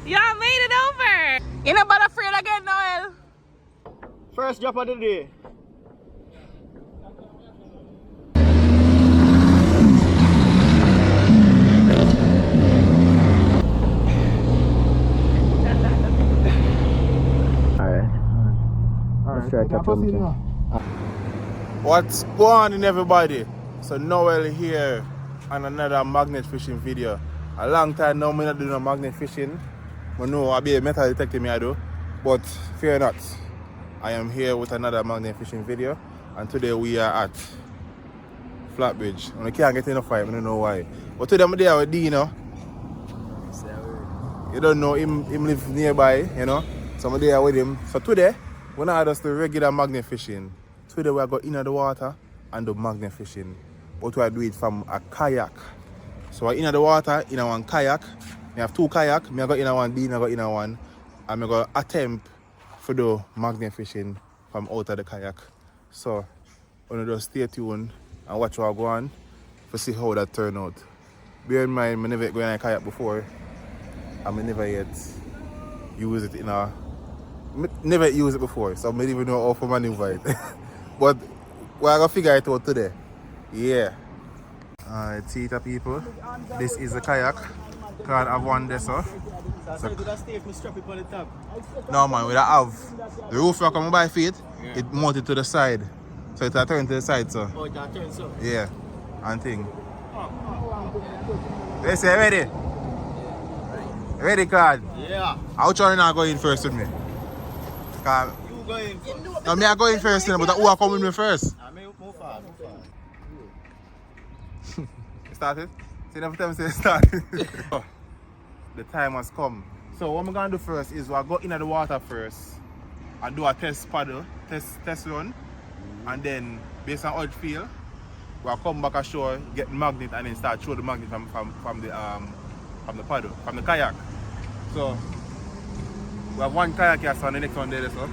Y'all made it over. You're not but afraid again, Noel. First drop of the day. Let's try to catch something. What's going on, everybody? So Noel here on another magnet fishing video. A long time now, I not do no magnet fishing. I know I'll be a metal detector, I do. But fear not, I am here with another magnet fishing video. And today we are at Flatbridge. And I can't get enough fight, I don't know why. But today I'm there with Dino. You don't know, him live nearby, you know. So I'm there with him. So today, we're not just the regular magnet fishing. Today we are going in the water and do magnet fishing. But we are doing it from a kayak. So we're in the water, in one kayak. We have two kayaks. I go in one, Dino go in one. And I'm going to attempt to do magnet fishing from out of the kayak. So we're going to just stay tuned and watch what go on to see how that turn out. Bear in mind, I never go in a kayak before. And I never yet use it in a... Never used it before, so I don't even know how to maneuver it. But we're going to figure it out today. Yeah. Alright, see it, people. This is a kayak. Claud have one there, so. No, man, we don't have. The roof rock on my feet, it mounted to the side. So it's a turn to the side, so. Oh, it's a turn, so? Yeah. And thing. They say, ready? Ready, Claud? Yeah. How much are you not going first with me? You going first? No, me I go in first, but who are coming with me first? I mean, move fast. Started? See, every time I say started. The time has come. So what I'm going to do first is we'll go in the water first and do a test paddle, test run. And then, based on how it feel, we'll come back ashore, get the magnet, and then start throw the magnet from the paddle, from the kayak. So we have one kayak here, so the next one there, so.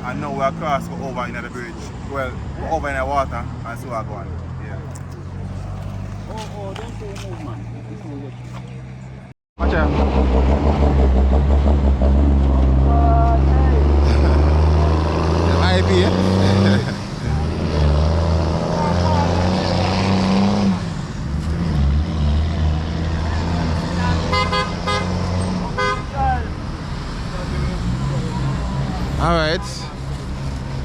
And now we'll cross over in the bridge. Well, we're over in the water and so we're going. Yeah. Oh, don't say no, man. Watch out. IP. Alright.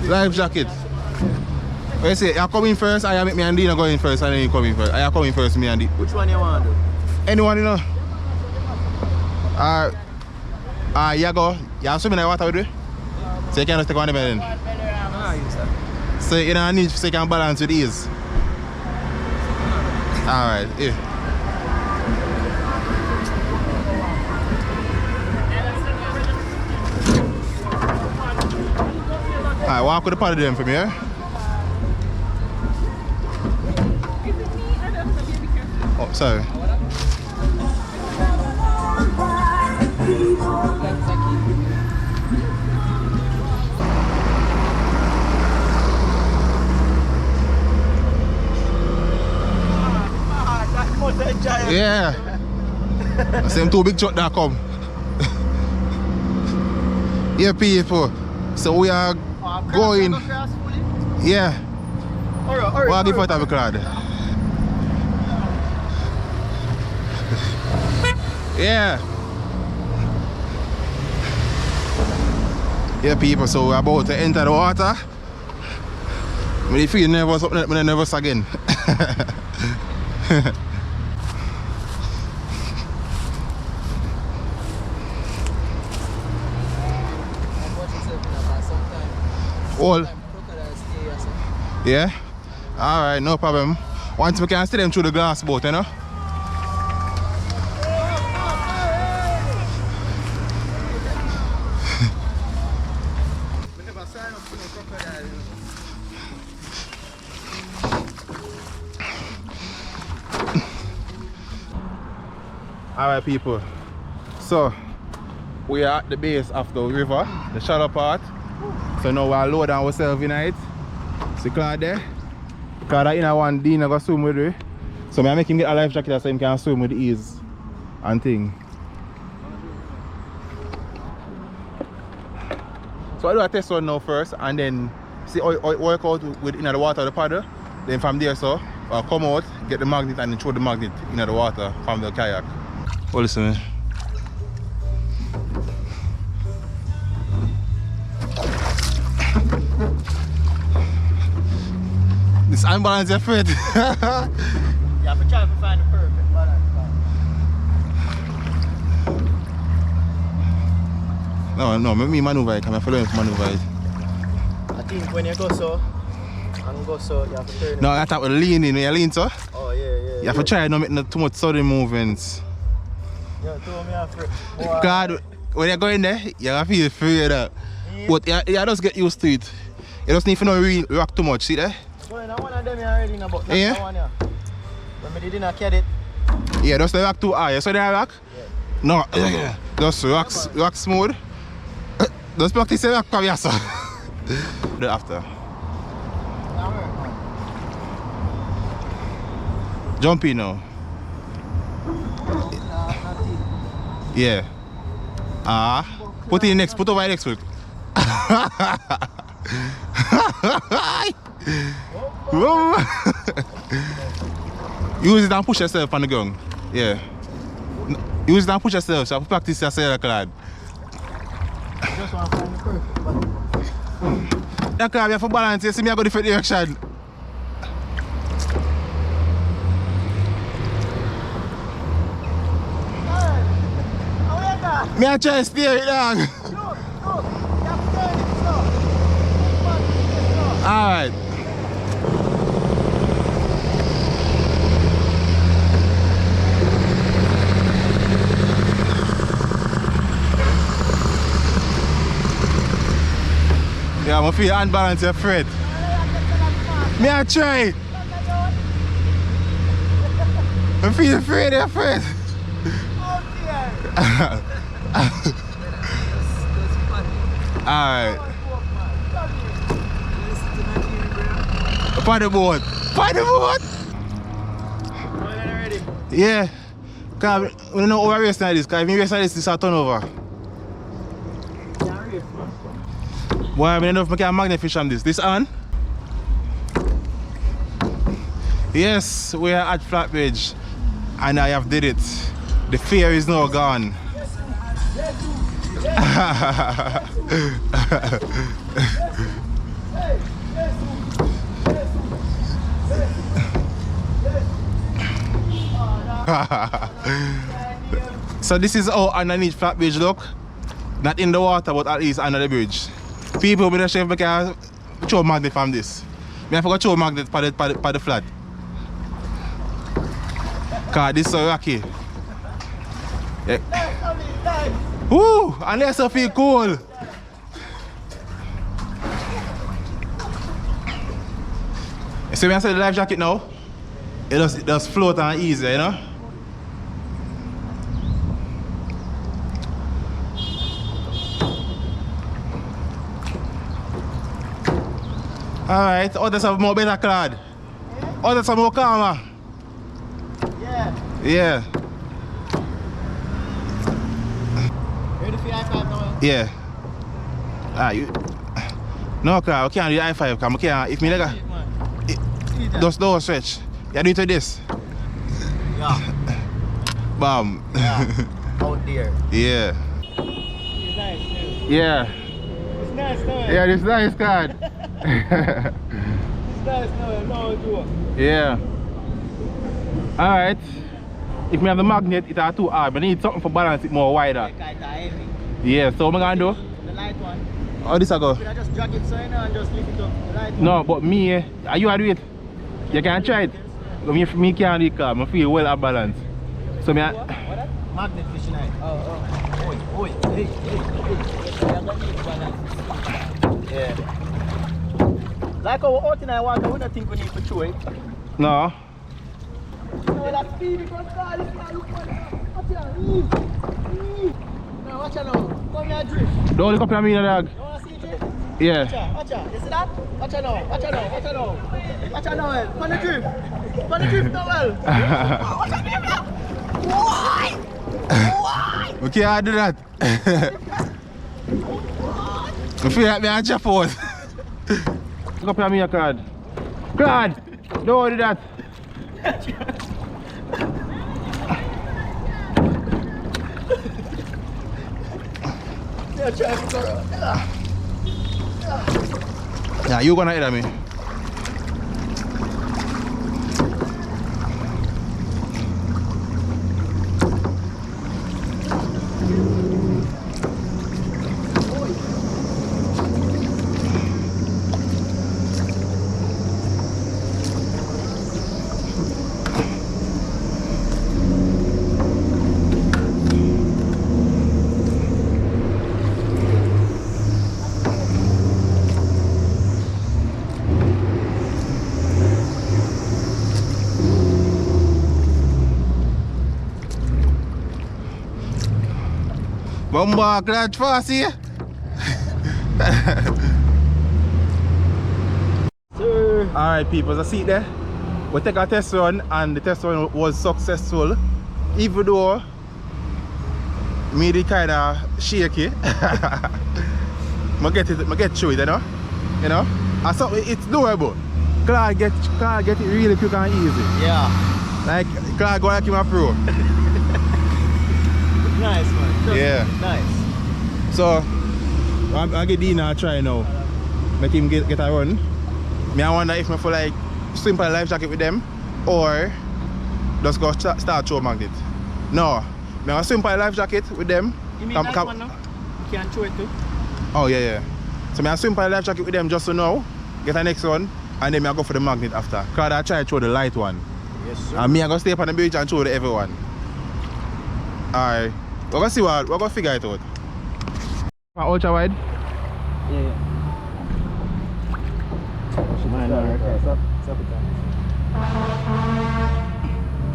Life jacket. What you say? You coming first, I make me and Dina going first, and then you coming first. I am coming first, me and Dina. Which one you want to do? Anyone, you know? You go. You swimming in the water with you? So you can just take one of them then? So you don't need so you can balance with ease. Alright, yeah. Alright, walk with the paddle then from here. Oh, sorry. Yeah. Same two big truck that come. Yeah, people. So we are going. Yeah. Alright. What give for the Claud? Yeah. Yeah, people. So we're about to enter the water. I feel nervous, I'm nervous again. All. Yeah? Alright, no problem. Once we can see them through the glass boat, you know? Alright, people. So, we are at the base of the river, the shallow part. So now we're loading ourselves in it. See Claud there? Claud in one Dina go swim with her. So I make him get a life jacket so he can swim with ease. and thing. So I do a test one now first and then see how it work out with in the water of the paddle. Then from there so I'll come out, get the magnet and then throw the magnet in the water from the kayak. Oh listen man. This unbalance your foot. You have to try to find the perfect balance. No, me maneuver it, I'm following maneuver it. I think when you go so, and go so, you have to turn it. No, I thought we lean in, when you lean so. Oh yeah. You have to try not make too much sudden movements. Yeah, told me after. God, when you go in there, you have to feel free of that. Yeah. But you just get used to it. You just need to not really rock too much, see there? So in one of them you already know about that Yeah? one yeah. When we didn't get it. Yeah, just rock too high. You saw that rock? Yeah. No, just rock smooth. Just practice the rock from your son. The after. Now work, man. Jump in now. Yeah. Put it in next, put over your next foot. Use it and push yourself on the ground. Yeah. Use it and push yourself, so practice yourself, Claud. Just want to find the perfect balance. Yeah, Claud, you have to balance, you see me I go different direction. Me I try to steer it down. Alright. Yeah, I feel unbalanced, you're afraid. Me I try. I feel afraid, you're afraid. Alright. Find the boat. Find the boat. Yeah. Because we don't know how we race like this. Because if we race like this, it's a turnover. Boy, I don't know if I can magnet fish on this. This on? Yes, we are at Flatbridge. And I have did it. The fear is now gone. So this is how underneath Flatbridge look. Not in the water, but at least under the bridge. People with the chef can show magnet from this. I forgot to show magnet for the flat. Cause this is so rocky. Yeah. Woo! Unless I feel cool. You see when I say the life jacket now? It just float and easy, you know? Alright, others have more better Claud. Others have more calmer. Yeah. Yeah. Ready for your iPad now? Yeah. You. No, Claud, I can't do the I5 because I can't. If me leg. Just don't stretch. You do it with this. Yeah. Bam. Yeah. Out there. Yeah. It's nice too. Yeah. It's nice now. Yeah, this nice Claud. It's nice now. No joke. Yeah. Alright. If me have the magnet, it's too hard. I need something for balance it more wider. Yeah, so what am I gonna do? The light one. How this I go? Should I just drag it so you know and just lift it up? The light one. No, but me, are you do it? You can try it. But me can't do it because I feel well at balance. So me. What that? Magnet fishing eye. Oh. Oi. Hey. Yeah. Like our out in our water, we don't think we need to throw it. No. No, that's speed because God is not looking at watch out. No, watch out now. Come here, drift. Don't look up at me, dog. You want to see drift? Yeah. Watch out. You see that? Watch out now. Watch out now. Well. On the drift. Noel. Watch out, drift. Why? We can't do that. I feel like me and Jeff out. Look up here, me, Claud. Claud! Don't do that. Yeah, you gonna hit at me. Bomba, Claud, fast here. Alright people, so see it there? We take a test run and the test run was successful. Even though me the kinda shaky. I get through it, you know? You know? And so it's doable. Claud get it really quick and easy. Yeah. Like Claud go like him a pro. Nice man. Yeah. Nice. So I'll get Dina a try now. Make him get a run. Me I wonder if I feel like simple life jacket with them or just go start throw magnet. No. Me have a simple life jacket with them. You mean that one now? You can throw it too? Oh yeah. So me have a simple life jacket with them just to know. Get the next one and then I go for the magnet after. Cause I try to throw the light one. Yes sir. And me I go stay up on the beach and throw the heavy one. Alright. We're gonna see what we're gonna figure it out. Ultra wide? Yeah.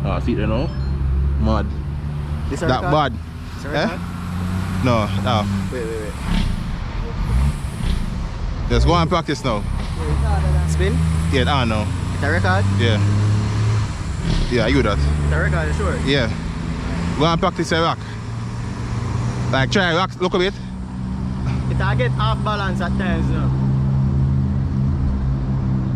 Oh, see it now? Mud. This That bad. Eh? No, no. Wait. Just go and practice now. Spin? Yeah, I know. It's a record? Yeah. Yeah, you that. It's a record, sure. Yeah. Go and practice a rock. Like try rock, look a bit. It will get off balance at times, you know.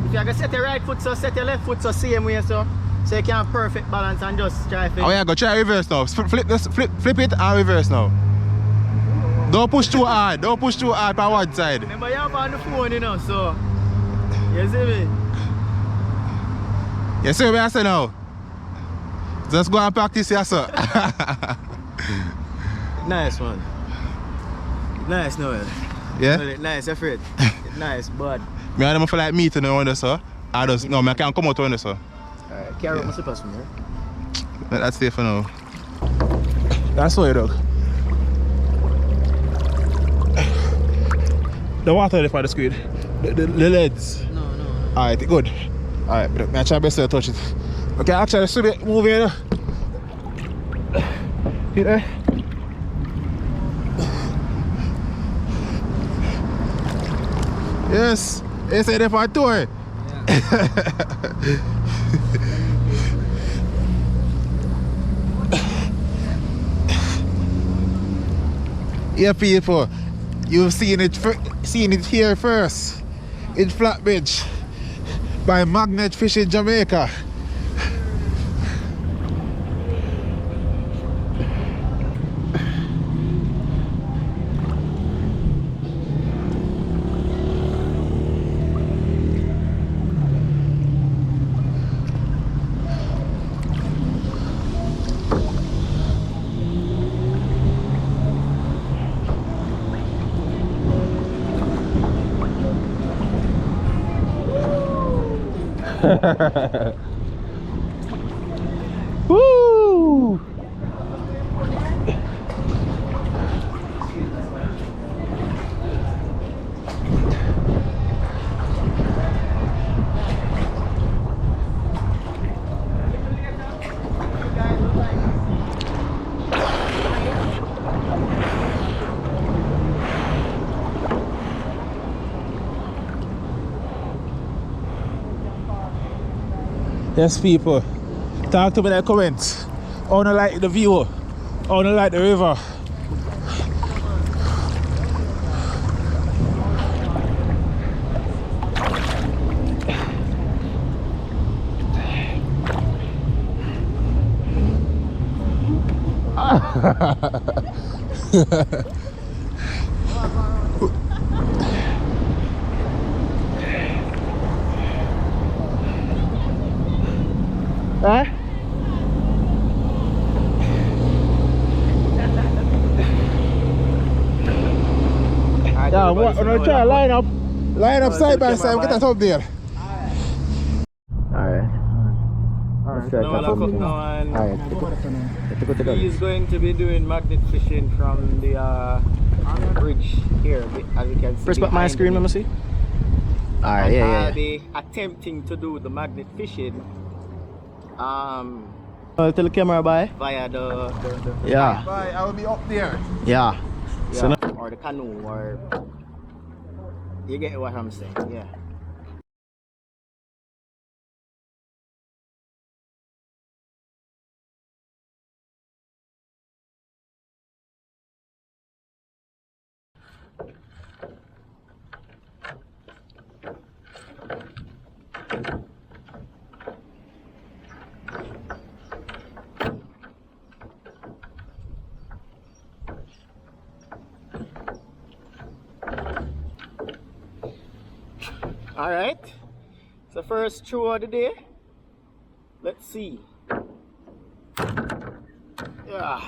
If you can set your right foot so set your left foot so same way so you can have perfect balance and just try to. Oh yeah, go try reverse now. Flip it and reverse now. Don't push too hard. Don't push too hard on one side. Remember you have on the phone, you know, so you see me? You see what I say now? Just go and practice here, sir. Nice one. Nice, Noel. Yeah? Nice, afraid. Nice, bud. Me I don't feel like meeting on this, sir. I just no, I can't come out on this, sir. Alright, carry out my slippers from here. That's safe for now. That's why, dog. The water there for the squid. The leads. No. Alright, good. Alright, but I try best to touch it. Okay, actually, swim it, move here. Hit there. Yes, it's a for a tour. Yeah, people, you've seen it here first in Flatbridge by Magnet Fish in Jamaica. Woo! Yes, people, talk to me in the comments. I don't like the view, I don't like the river. Huh? Yeah, what? Wanna try line up? Line up side by side, get us up there. Alright. Let's try Now lock up now and Alright. he is going to be doing magnet fishing from the bridge here, as you can see. Press back my screen, let me see. Alright, And yeah. I'll be attempting to do the magnet fishing Tell the camera bye. via the Yeah. Bye, I will be up there. Yeah. So yeah, or the canoe, or you get what I'm saying, yeah. Alright, it's the first throw of the day. Let's see. Yeah.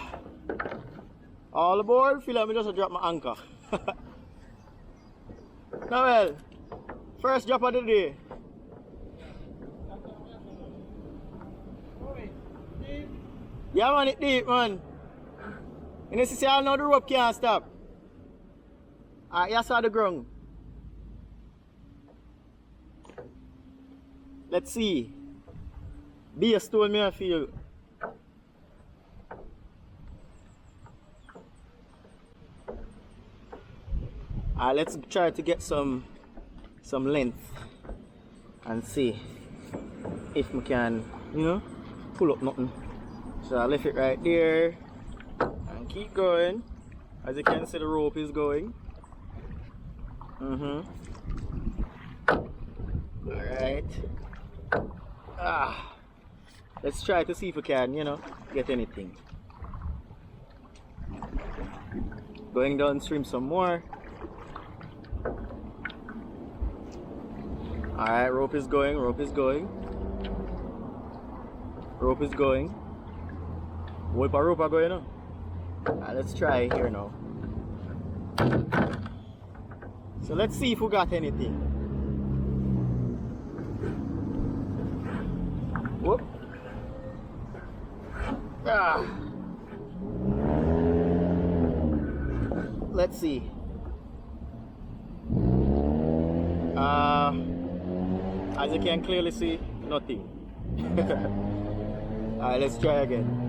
All aboard, feel like me just drop my anchor. Now well, first drop of the day. Yeah man, it deep man. You see I know the rope can't stop. Alright, you saw the ground. Let's see. Be a stone me I feel. Let's try to get some length and see if we can, you know, pull up nothing. So I left it right there and keep going. As you can see, the rope is going. Alright. Let's try to see if we can, you know, get anything. Going downstream some more. Alright, rope is going, rope is going. Rope is going. What rope are going on? Let's try here now. So let's see if we got anything. Whoop. Let's see. As you can clearly see, nothing. Alright, let's try again.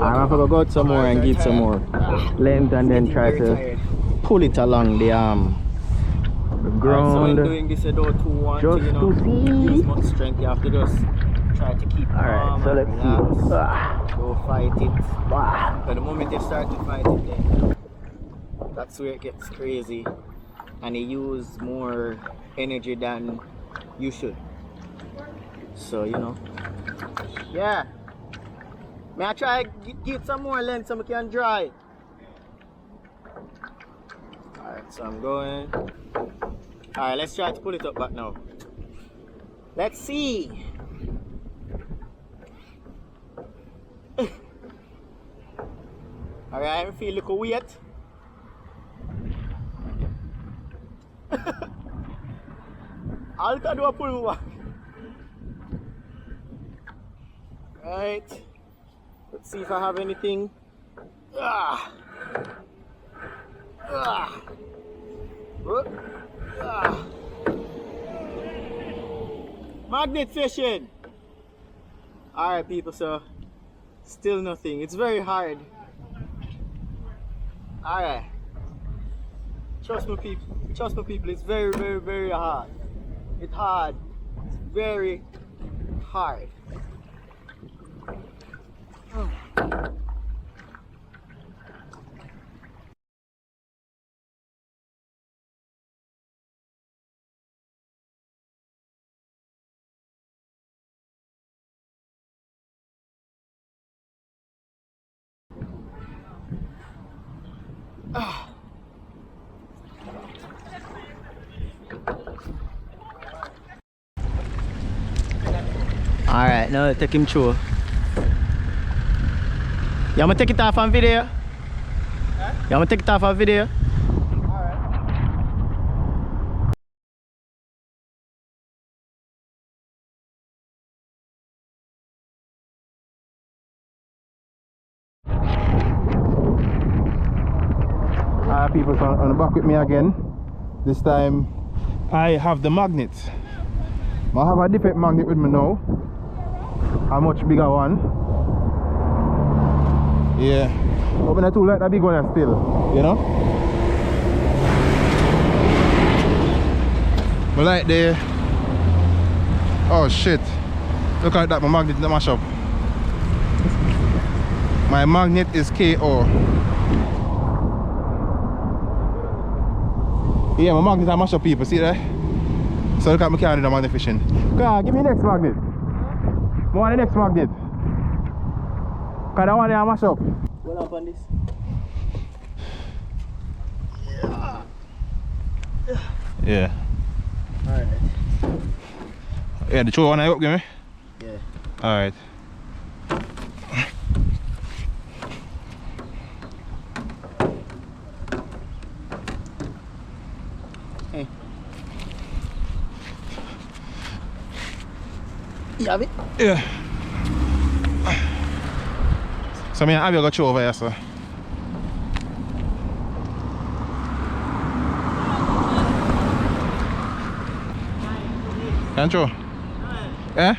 I'm gonna go out some more and get some more length and then try to pull it along the ground. So when doing this, you don't want just to, you know, to see. use much strength. You have to just try to keep calm. Alright, so let's see. Don't fight it. But the moment you start to fight it, then that's where it gets crazy, and you use more energy than you should. So you know, yeah. May I try get some more length so we can dry. Alright, so I'm going. Alright, let's try to pull it up back now. Let's see. Alright, I feel a little weight. I'll do a pull back. Right. Let's see if I have anything. Magnet fishing. Alright people, so still nothing. It's very hard. Alright. Trust me, people. It's very, very, very hard. It's hard. It's very hard. Alright, now take him through. You want me to take it off on video? Huh? You want me to take it off on video? Alright people, so on the back with me again. This time I have the magnet. I have a different magnet with me now. A much bigger one. Yeah. But I too like that big one still, you know? But like the... Oh shit. Look at that, my magnet in the mash up. My magnet is KO. Yeah, my magnet is mash up, people, see that? So look at my can do the magnet fishing. Come on, give me the next magnet. I want the next magnet. Because that one there mash up. What up on this? Yeah. Alright. Yeah, the throw one I up, give me? Yeah. Alright. Hey. You have it? Yeah. So I have you got throw over here, sir. Can throw? Eh?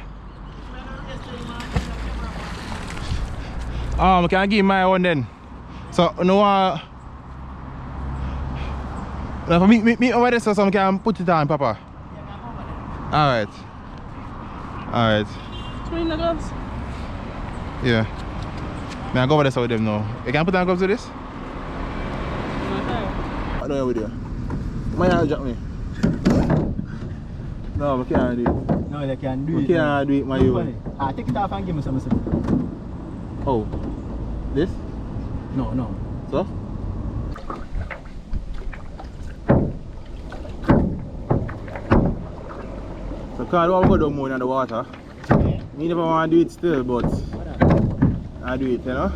I can give my one then. So no me over there so some can put it on, Papa. Alright. Alright. Swing the gloves. Yeah. May I go over there with them now? You can put on gloves with this? I don't know with you. My hand jack me. No, I can't do it. No, they can do I it. can't do it, my you. Ah, take it off and give me some. Oh. This? No, no. So? So Claud, what we go down more in the water? Yeah. Me never want to do it still, but I do it, you know?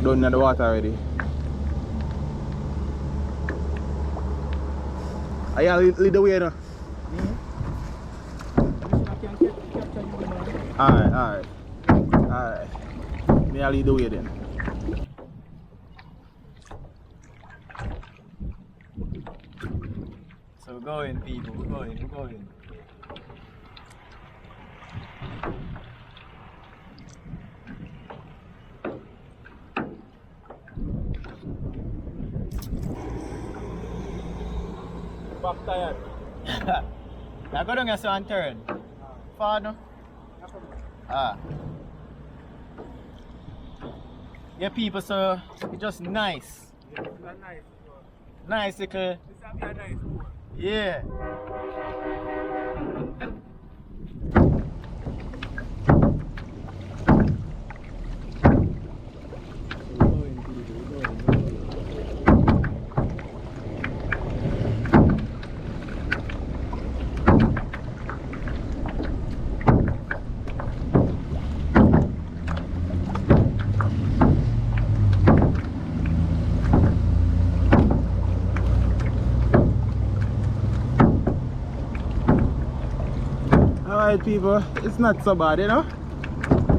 Down in the water already. Are you lead the way, you know? Alright. May I lead the way then? So we're going, people. We're going. Back tired. I go down here so and turn. Far no? Ah. Yeah, people, so it's just nice. Yeah, it's nice. Nice little. It's a nice one. Yeah. Alright people, it's not so bad, you know?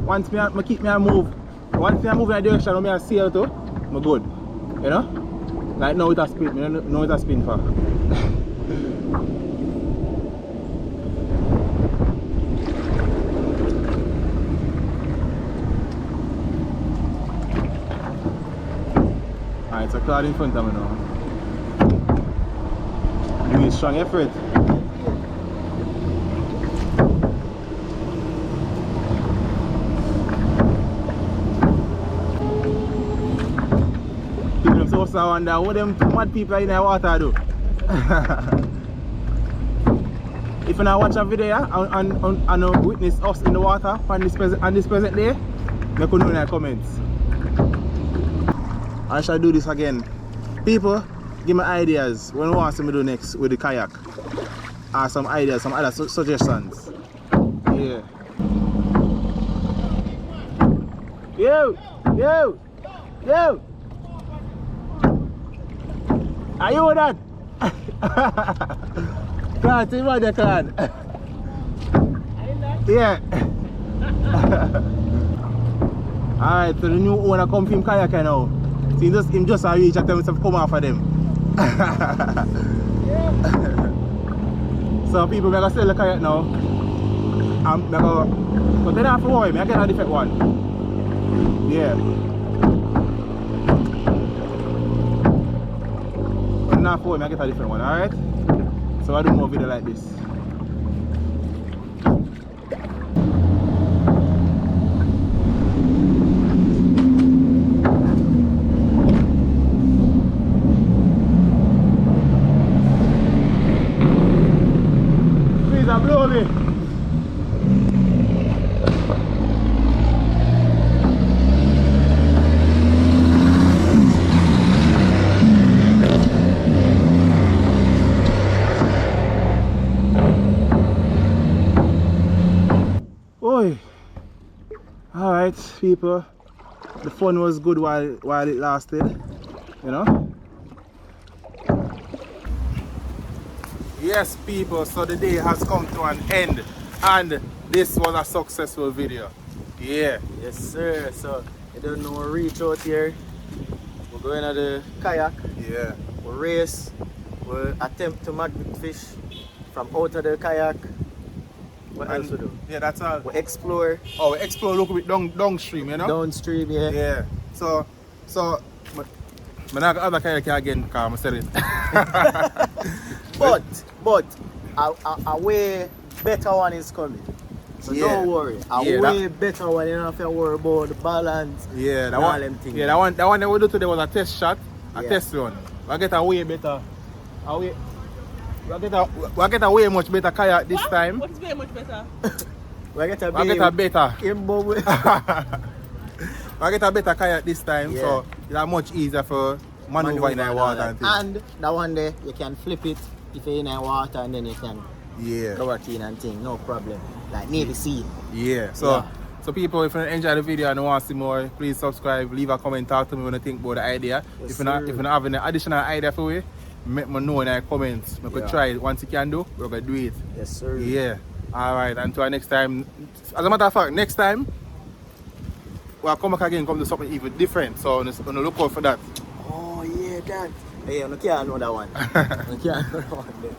Once I keep me a move, once I move in a direction where I sail to, I'm good. You know? Like now it's a spin, I know it's a spin for. Alright, so Claud in front of me now. doing strong effort. People also wonder what them mad people in the water do. If you now watch a video and witness us in the water on this present day, make you know in the comments. I shall do this again. People, give me ideas what you want to see me do next with the kayak. Or some ideas, some other suggestions. Yeah. Yo! Are you that? Claud, see what the Claud? Yeah. Alright, so the new owner come from Kayak now. So him just a reach and tell me to come off of them. So people, I'm going to sell the Kayak now. But then after worry, I get a different one. Yeah. But now for I get a different one, alright? So I do more video like this. Please blow me. Alright people, the fun was good while it lasted, you know. Yes people, so the day has come to an end and this was a successful video. Yeah. Yes sir, so you don't know, we reach out here, we're going to the kayak, Yeah. we race, we attempt to magnet fish from out of the kayak. What else we do? Yeah, that's all. We explore. Oh, we explore a little bit downstream, you know? Downstream, yeah. Yeah. So I'm not going to kayak again because I'm selling it. But a way better one is coming. So Yeah. don't worry. A way better one, you don't have to worry about the balance. Yeah, and all them things. Yeah, that one that we do today was a test shot, a Yeah. test run. We get a way better. We get a way much better kayak this time. What is very much better? We get a We get a better. We get a better kayak this time, Yeah. so it's much easier for maneuver in the water and things. And that one there, you can flip it if you're in the water and then you can Yeah. throw it in and thing, no problem. Like Navy SEAL. Yeah. So Yeah. so people, if you enjoy the video and want to see more, please subscribe, leave a comment, talk to me when you think about the idea. Yes, If you have any additional idea for me, let me know in the comments. We could Yeah. try it. Once you can do, we're gonna do it. Yes sir. Yeah. Alright, until next time. As a matter of fact, next time we'll come back again, come to something even different. So I'm gonna look out for that. Oh yeah, that. Hey, you can't know that one. You can't know that one there.